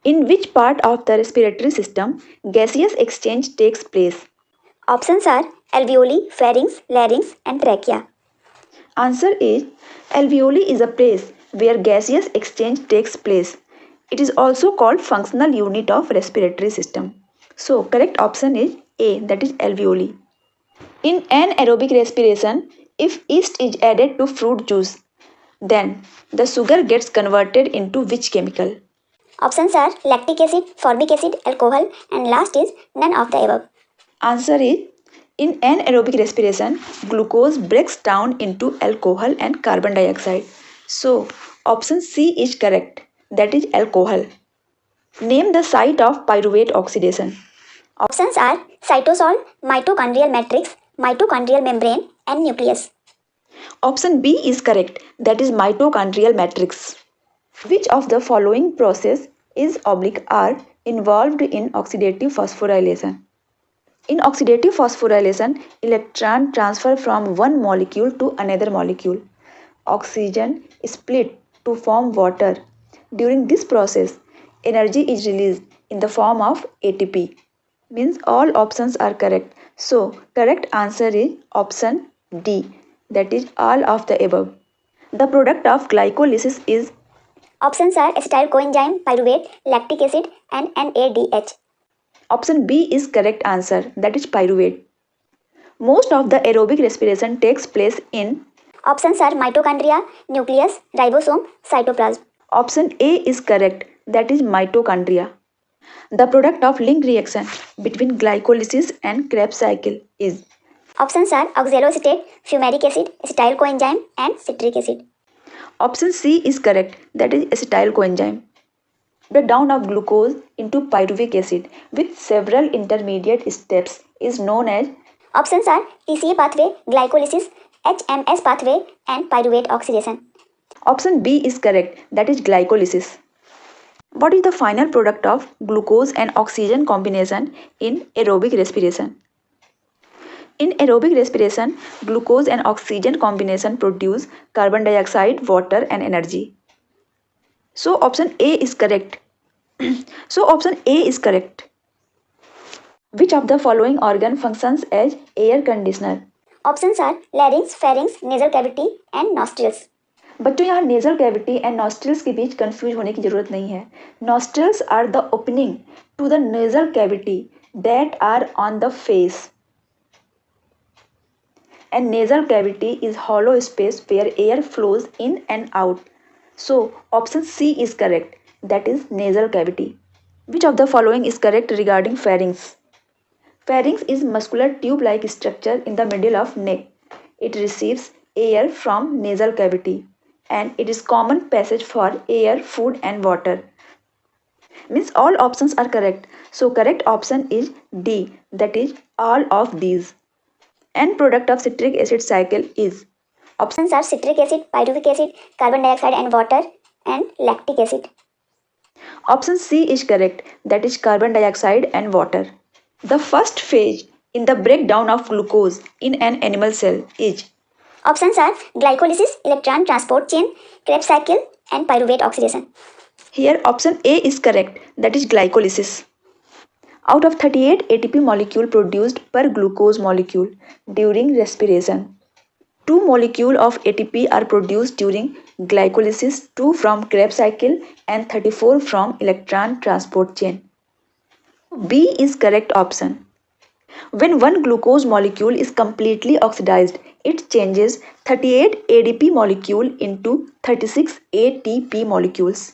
In which part of the respiratory system gaseous exchange takes place? Options are alveoli, pharynx, larynx, and trachea. Answer is alveoli is a place where gaseous exchange takes place. It is also called functional unit of respiratory system. So correct option is A, that is alveoli. In anaerobic respiration, if yeast is added to fruit juice, then the sugar gets converted into which chemical? Options are lactic acid, formic acid, alcohol, and last is none of the above. Answer is in anaerobic respiration, glucose breaks down into alcohol and carbon dioxide. So option C is correct, that is alcohol. Name the site of pyruvate oxidation. Options are cytosol, mitochondrial matrix, mitochondrial membrane, and nucleus. Option B is correct, that is mitochondrial matrix. Which of the following process is are involved in oxidative phosphorylation? In oxidative phosphorylation, electron transfer from one molecule to another molecule. Oxygen is split to form water. During this process, energy is released in the form of ATP. Means all options are correct. So, correct answer is option D, that is all of the above. The product of glycolysis is Options are acetyl coenzyme, pyruvate, lactic acid, and NADH. option B is correct answer, that is pyruvate. Most of the aerobic respiration takes place in Options are mitochondria, nucleus, ribosome, cytoplasm. option A is correct, that is mitochondria. The product of link reaction between glycolysis and Krebs cycle is Options are oxaloacetate, fumaric acid, acetyl coenzyme, and citric acid. option C is correct, that is acetyl coenzyme. Breakdown of glucose into pyruvic acid with several intermediate steps is known as Options are TCA pathway, glycolysis, HMS pathway, and pyruvate oxidation. option B is correct, that is glycolysis. What is the final product of glucose and oxygen combination in aerobic respiration? In aerobic respiration, glucose and oxygen combination produce carbon dioxide, water and energy. So option A is correct. So option A is correct. Which of the following organ functions as air conditioner? Options are larynx, pharynx, nasal cavity, and nostrils. बच्चों यहाँ nasal cavity and nostrils के बीच confuse होने की जरूरत नहीं है. Nostrils are the opening to the nasal cavity that are on the face and nasal cavity is hollow space where air flows in and out. So option C is correct, that is nasal cavity. Which of the following is correct regarding pharynx? Pharynx is muscular tube like structure in the middle of neck. It receives air from nasal cavity and it is common passage for air, food and water. Means all options are correct. So correct option is D, that is all of these. End product of citric acid cycle is Options are citric acid, pyruvic acid, carbon dioxide and water, and lactic acid. option C is correct, that is carbon dioxide and water. The first phase in the breakdown of glucose in an animal cell is Options are glycolysis, electron transport chain, Krebs cycle, and pyruvate oxidation. here option A is correct, that is glycolysis. Out of 38 ATP molecule produced per glucose molecule during respiration, 2 molecules of ATP are produced during glycolysis, 2 from Krebs cycle and 34 from electron transport chain. B is correct option. When one glucose molecule is completely oxidized, it changes 38 ADP molecule into 36 ATP molecules.